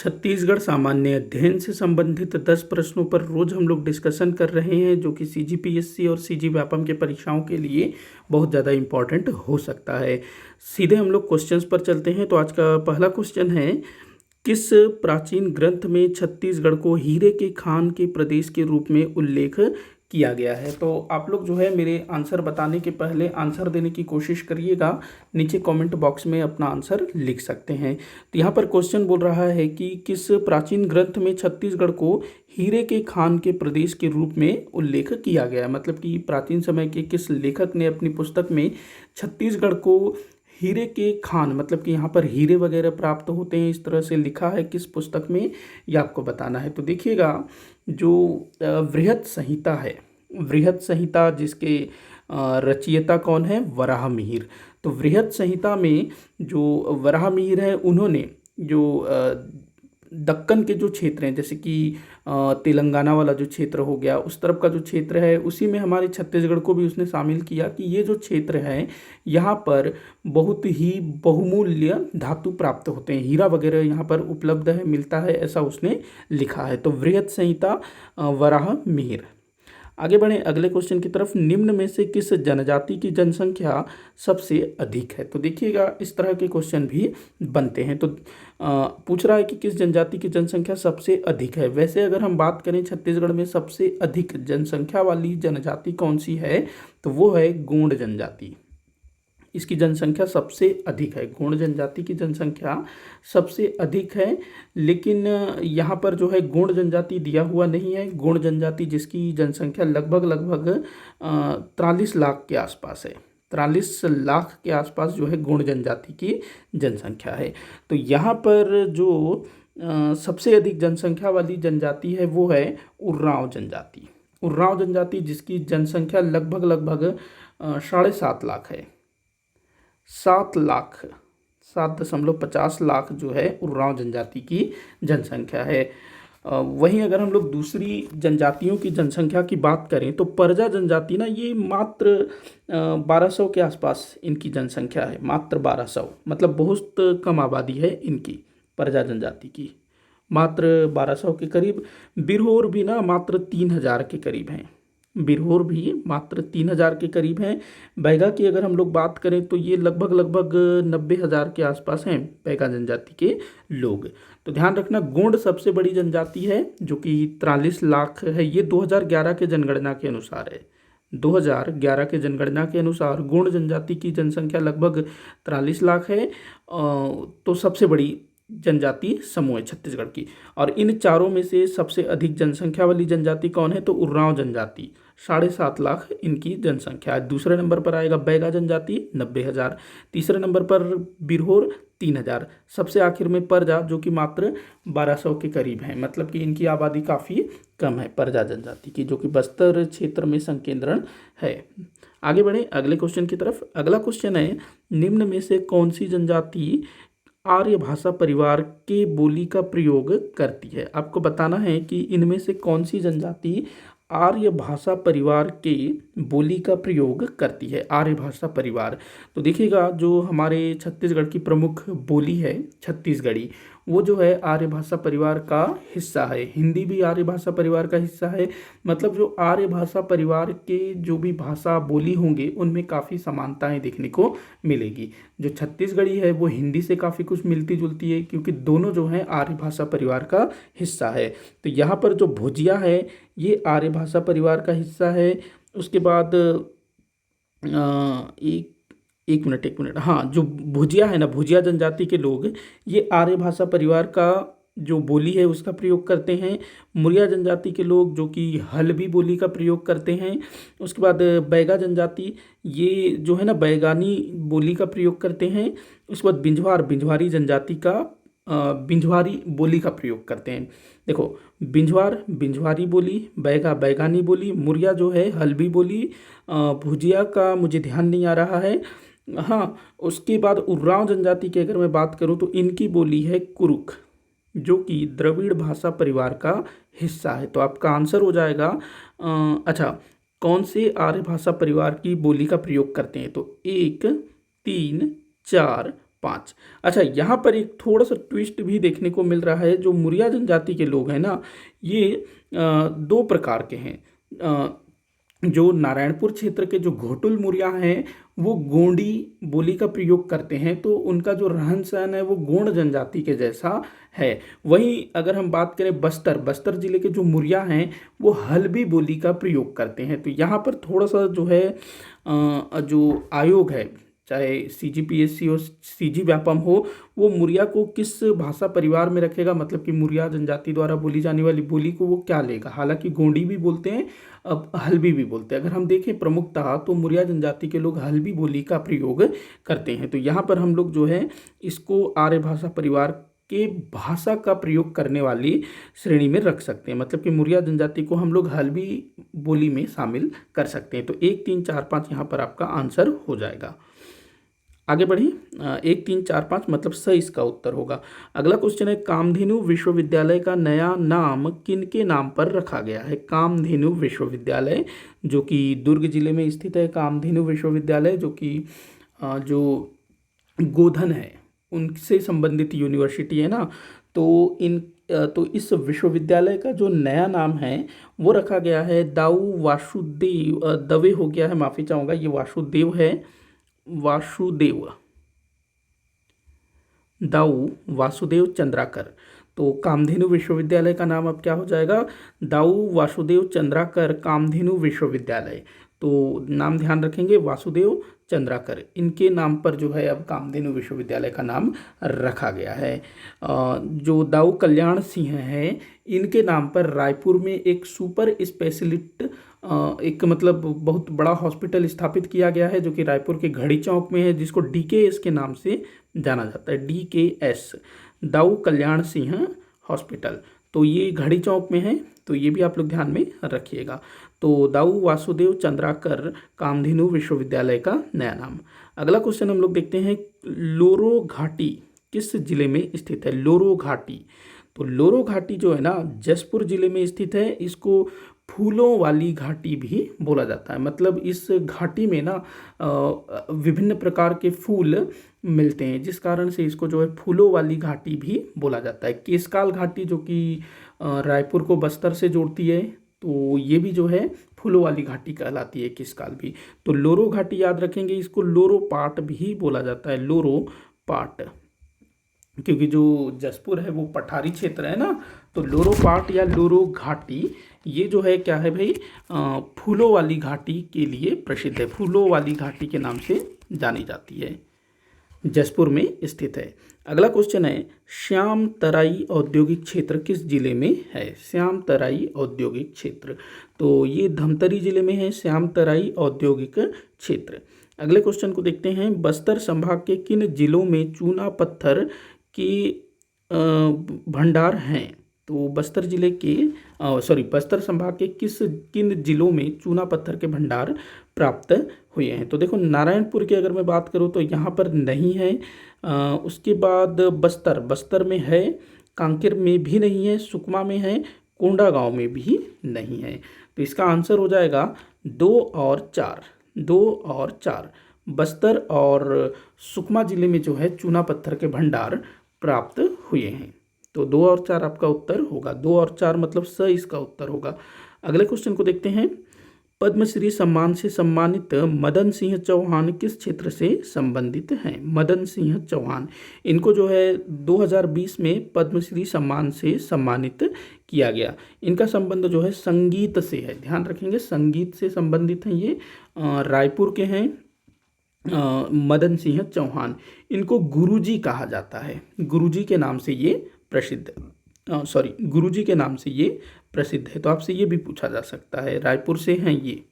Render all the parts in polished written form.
छत्तीसगढ़ सामान्य अध्ययन से संबंधित 10 प्रश्नों पर रोज हम लोग डिस्कशन कर रहे हैं, जो कि सीजीपीएससी और सीजी व्यापम के परीक्षाओं के लिए बहुत ज़्यादा इम्पॉर्टेंट हो सकता है। सीधे हम लोग क्वेश्चंस पर चलते हैं। तो आज का पहला क्वेश्चन है, किस प्राचीन ग्रंथ में छत्तीसगढ़ को हीरे के खान के प्रदेश के रूप में उल्लेख किया गया है? तो आप लोग जो है मेरे आंसर बताने के पहले आंसर देने की कोशिश करिएगा। नीचे कमेंट बॉक्स में अपना आंसर लिख सकते हैं। तो यहाँ पर क्वेश्चन बोल रहा है कि किस प्राचीन ग्रंथ में छत्तीसगढ़ को हीरे के खान के प्रदेश के रूप में उल्लेख किया गया है। मतलब कि प्राचीन समय के किस लेखक ने अपनी पुस्तक में छत्तीसगढ़ को हीरे के खान, मतलब कि यहाँ पर हीरे वगैरह प्राप्त होते हैं, इस तरह से लिखा है किस पुस्तक में, ये आपको बताना है। तो देखिएगा, जो वृहत संहिता है, वृहत संहिता जिसके रचयिता कौन है? वराहमिहिर। तो वृहत संहिता में जो वराहमिहिर है, उन्होंने जो दक्कन के जो क्षेत्र हैं, जैसे कि तेलंगाना वाला जो क्षेत्र हो गया, उस तरफ का जो क्षेत्र है, उसी में हमारे छत्तीसगढ़ को भी उसने शामिल किया कि ये जो क्षेत्र है, यहाँ पर बहुत ही बहुमूल्य धातु प्राप्त होते हैं, हीरा वगैरह यहाँ पर उपलब्ध है, मिलता है, ऐसा उसने लिखा है। तो वृहत संहिता वराहमिहिर। आगे बढ़े अगले क्वेश्चन की तरफ। निम्न में से किस जनजाति की जनसंख्या सबसे अधिक है? तो देखिएगा, इस तरह के क्वेश्चन भी बनते हैं। तो पूछ रहा है कि किस जनजाति की जनसंख्या सबसे अधिक है। वैसे अगर हम बात करें छत्तीसगढ़ में सबसे अधिक जनसंख्या वाली जनजाति कौन सी है, तो वो है गोंड जनजाति। इसकी जनसंख्या सबसे अधिक है, गोंड जनजाति की जनसंख्या सबसे अधिक है। लेकिन यहाँ पर जो है गोंड जनजाति दिया हुआ नहीं है। गोंड जनजाति जिसकी जनसंख्या लगभग 43 लाख के आसपास है, 43 लाख के आसपास जो है गोंड जनजाति की जनसंख्या है। तो यहाँ पर जो सबसे अधिक जनसंख्या वाली जनजाति है वो है उर्रांव जनजाति। उर्रांव जनजाति जिसकी जनसंख्या लगभग 7.5 लाख है, 7.50 लाख जो है उर्रांव जनजाति की जनसंख्या है। वहीं अगर हम लोग दूसरी जनजातियों की जनसंख्या की बात करें तो परजा जनजाति ना, ये मात्र 1200 के आसपास इनकी जनसंख्या है, मात्र 1200, मतलब बहुत कम आबादी है इनकी, परजा जनजाति की मात्र 1200 के करीब। बिरहोर भी ना मात्र 3000 के करीब हैं, बिरहोर भी मात्र 3000 के करीब हैं। बैगा की अगर हम लोग बात करें तो ये लगभग 90,000 के आसपास हैं बैगा जनजाति के लोग। तो ध्यान रखना, गोंड सबसे बड़ी जनजाति है जो कि 43 लाख है। ये 2011 के जनगणना के अनुसार है। 2011 के जनगणना के अनुसार गोंड जनजाति की जनसंख्या लगभग 43 लाख है। तो सबसे बड़ी जनजाति समूह है छत्तीसगढ़ की। और इन चारों में से सबसे अधिक जनसंख्या वाली जनजाति कौन है? तो उर्रांव जनजाति, 7.5 लाख इनकी जनसंख्या है। दूसरे नंबर पर आएगा बैगा जनजाति, 90,000। तीसरे नंबर पर बिरहोर, 3000। सबसे आखिर में परजा जो कि मात्र 1200 के करीब है। मतलब कि इनकी आबादी काफ़ी कम है परजा जनजाति की, जो कि बस्तर क्षेत्र में संकेंद्रण है। आगे बढ़े अगले क्वेश्चन की तरफ। अगला क्वेश्चन है, निम्न में से कौन सी जनजाति आर्य भाषा परिवार के बोली का प्रयोग करती है? आपको बताना है कि इनमें से कौन सी जनजाति आर्य भाषा परिवार के बोली का प्रयोग करती है। आर्य भाषा परिवार, तो देखिएगा, जो हमारे छत्तीसगढ़ की प्रमुख बोली है छत्तीसगढ़ी, वो जो है आर्य भाषा परिवार का हिस्सा है। हिंदी भी आर्य भाषा परिवार का हिस्सा है। मतलब जो आर्य भाषा परिवार के जो भी भाषा बोली होंगे उनमें काफ़ी समानताएं देखने को मिलेगी। जो छत्तीसगढ़ी है वो हिंदी से काफ़ी कुछ मिलती जुलती है, क्योंकि दोनों जो हैं आर्य भाषा परिवार का हिस्सा है। तो यहाँ पर जो भुजिया है ये आर्य भाषा परिवार का हिस्सा है। उसके बाद एक मिनट, हाँ, जो भुजिया है ना, भुजिया जनजाति के लोग ये आर्य भाषा परिवार का जो बोली है उसका प्रयोग करते हैं। मुरिया जनजाति के लोग जो कि हल्बी बोली का प्रयोग करते हैं। उसके बाद बैगा जनजाति, ये जो है ना बैगानी बोली का प्रयोग करते हैं। उसके बाद बिंझवारी जनजाति का बिंझवारी बोली का प्रयोग करते हैं। देखो, बिंझवारी बोली, बैगा बैगानी बोली, मुरिया जो है हल्बी बोली, भुजिया का मुझे ध्यान नहीं आ रहा है। हाँ, उसके बाद उर्रांव जनजाति की अगर मैं बात करूँ तो इनकी बोली है कुरुक, जो कि द्रविड़ भाषा परिवार का हिस्सा है। तो आपका आंसर हो जाएगा अच्छा, कौन से आर्य भाषा परिवार की बोली का प्रयोग करते हैं? तो 1, 3, 4, 5। अच्छा, यहाँ पर एक थोड़ा सा ट्विस्ट भी देखने को मिल रहा है। जो मुरिया जनजाति के लोग हैं ना, ये दो प्रकार के हैं। जो नारायणपुर क्षेत्र के जो घोटुल मुरिया हैं, वो गोंडी बोली का प्रयोग करते हैं, तो उनका जो रहन सहन है वो गोंड जनजाति के जैसा है। वहीं अगर हम बात करें बस्तर जिले के जो मुरिया हैं, वो हल्बी बोली का प्रयोग करते हैं। तो यहाँ पर थोड़ा सा जो है जो आयोग है, चाहे CGPSC हो CG व्यापम हो, वो मुरिया को किस भाषा परिवार में रखेगा, मतलब कि मुरिया जनजाति द्वारा बोली जाने वाली बोली को वो क्या लेगा। हालांकि गोंडी भी बोलते हैं, अब हल्बी भी बोलते हैं। अगर हम देखें प्रमुखतः तो मुरिया जनजाति के लोग हल्बी बोली का प्रयोग करते हैं। तो यहाँ पर हम लोग जो है इसको आर्य भाषा परिवार के भाषा का प्रयोग करने वाली श्रेणी में रख सकते हैं। मतलब कि मुरिया जनजाति को हम लोग हल्बी बोली में शामिल कर सकते हैं। तो 1 3 4 5 यहाँ पर आपका आंसर हो जाएगा। आगे बढ़िए, 1 3 4 5 मतलब स इसका उत्तर होगा। अगला क्वेश्चन है, कामधेनु विश्वविद्यालय का नया नाम किनके नाम पर रखा गया है। कामधेनु विश्वविद्यालय जो कि दुर्ग जिले में स्थित है। कामधेनु विश्वविद्यालय जो कि जो गोधन है उनसे संबंधित यूनिवर्सिटी है ना, तो इस विश्वविद्यालय का जो नया नाम है वो रखा गया है दाऊ वासुदेव दवे हो गया है, माफ़ी चाहूँगा, ये वासुदेव है, दाऊ वासुदेव चंद्राकर। तो कामधेनु विश्वविद्यालय का नाम अब क्या हो जाएगा, दाऊ वासुदेव चंद्राकर कामधेनु विश्वविद्यालय। तो नाम ध्यान रखेंगे, वासुदेव चंद्राकर, इनके नाम पर जो है अब कामधेनु विश्वविद्यालय का नाम रखा गया है। जो दाऊ कल्याण सिंह है, इनके नाम पर रायपुर में एक सुपर स्पेशलिस्ट एक मतलब बहुत बड़ा हॉस्पिटल स्थापित किया गया है, जो कि रायपुर के घड़ी चौक में है, जिसको DKS के नाम से जाना जाता है। DKS दाऊ कल्याण सिंह हॉस्पिटल, तो ये घड़ी चौक में है, तो ये भी आप लोग ध्यान में रखिएगा। तो दाऊ वासुदेव चंद्राकर कामधेनु विश्वविद्यालय का नया नाम। अगला क्वेश्चन हम लोग देखते हैं, लोरो घाटी किस जिले में स्थित है। लोरो घाटी, तो लोरो घाटी जो है ना जसपुर जिले में स्थित है। इसको फूलों वाली घाटी भी बोला जाता है। मतलब इस घाटी में ना विभिन्न प्रकार के फूल मिलते हैं, जिस कारण से इसको जो है फूलों वाली घाटी भी बोला जाता है। केशकाल घाटी जो कि रायपुर को बस्तर से जोड़ती है, तो ये भी जो है फूलों वाली घाटी कहलाती है, केशकाल भी। तो लोरो घाटी याद रखेंगे, इसको लोरो पाट भी बोला जाता है, लोरो पाट, क्योंकि जो जसपुर है वो पठारी क्षेत्र है ना, तो लोरो पाट या लोरो घाटी ये जो है क्या है भाई, फूलों वाली घाटी के लिए प्रसिद्ध है। फूलों वाली घाटी के नाम से जानी जाती है, जसपुर में स्थित है। अगला क्वेश्चन है, श्याम तराई औद्योगिक क्षेत्र किस जिले में है। श्याम तराई औद्योगिक क्षेत्र, तो ये धमतरी जिले में है, श्याम तराई औद्योगिक क्षेत्र। अगले क्वेश्चन को देखते हैं, बस्तर संभाग के किन जिलों में चूना पत्थर के भंडार हैं। तो बस्तर जिले के बस्तर संभाग के किन जिलों में चूना पत्थर के भंडार प्राप्त हुए हैं। तो देखो, नारायणपुर की अगर मैं बात करूँ तो यहाँ पर नहीं है। उसके बाद बस्तर में है, कांकेर में भी नहीं है, सुकमा में है, कोंडागांव में भी नहीं है। तो इसका आंसर हो जाएगा 2 और 4। बस्तर और सुकमा जिले में जो है चूना पत्थर के भंडार प्राप्त हुए हैं। तो 2 और 4 आपका उत्तर होगा। 2 और 4 मतलब स इसका उत्तर होगा। अगले क्वेश्चन को देखते हैं, पद्मश्री सम्मान से सम्मानित मदन सिंह चौहान किस क्षेत्र से संबंधित हैं। मदन सिंह चौहान, इनको जो है 2020 में पद्मश्री सम्मान से सम्मानित किया गया। इनका संबंध जो है संगीत से है, ध्यान रखेंगे, संगीत से संबंधित हैं ये। रायपुर के हैं मदन सिंह चौहान। इनको गुरुजी कहा जाता है, गुरुजी के नाम से ये गुरुजी के नाम से ये प्रसिद्ध है। तो आपसे ये भी पूछा जा सकता है, रायपुर से हैं ये।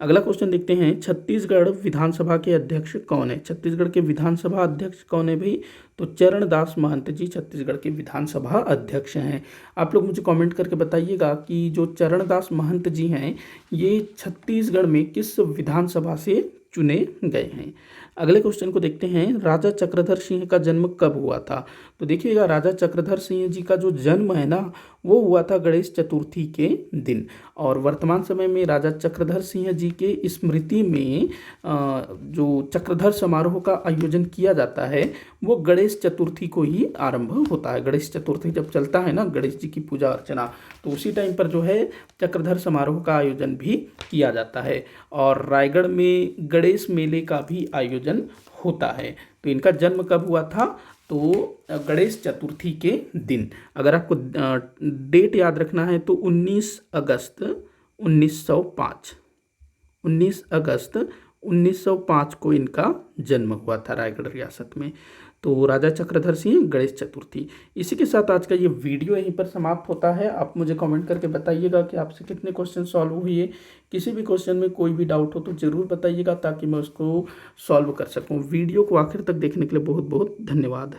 अगला क्वेश्चन देखते हैं, छत्तीसगढ़ विधानसभा के अध्यक्ष कौन है। छत्तीसगढ़ के विधानसभा अध्यक्ष कौन है भाई, तो चरणदास महंत जी छत्तीसगढ़ के विधानसभा अध्यक्ष हैं। आप लोग मुझे कमेंट करके बताइएगा कि जो चरणदास महंत जी हैं ये छत्तीसगढ़ में किस विधानसभा से चुने गए हैं। अगले क्वेश्चन को देखते हैं, राजा चक्रधर सिंह का जन्म कब हुआ था? तो देखिएगा, राजा चक्रधर सिंह जी का जो जन्म है ना, वो हुआ था गणेश चतुर्थी के दिन। और वर्तमान समय में राजा चक्रधर सिंह जी के स्मृति में जो चक्रधर समारोह का आयोजन किया जाता है वो गणेश चतुर्थी को ही आरंभ होता है। गणेश चतुर्थी जब चलता है ना, गणेश जी की पूजा अर्चना, तो उसी टाइम पर जो है चक्रधर समारोह का आयोजन भी किया जाता है। और रायगढ़ में गणेश मेले का भी आयोजन होता है। तो इनका जन्म कब हुआ था? तो गणेश चतुर्थी के दिन। अगर आपको डेट याद रखना है तो 19 अगस्त 1905, 19 अगस्त 1905 को इनका जन्म हुआ था रायगढ़ रियासत में। तो राजा चक्रधर सिंह, गणेश चतुर्थी। इसी के साथ आज का ये वीडियो यहीं पर समाप्त होता है। आप मुझे कमेंट करके बताइएगा कि आपसे कितने क्वेश्चन सॉल्व हुए। किसी भी क्वेश्चन में कोई भी डाउट हो तो ज़रूर बताइएगा ताकि मैं उसको सॉल्व कर सकूँ। वीडियो को आखिर तक देखने के लिए बहुत बहुत धन्यवाद।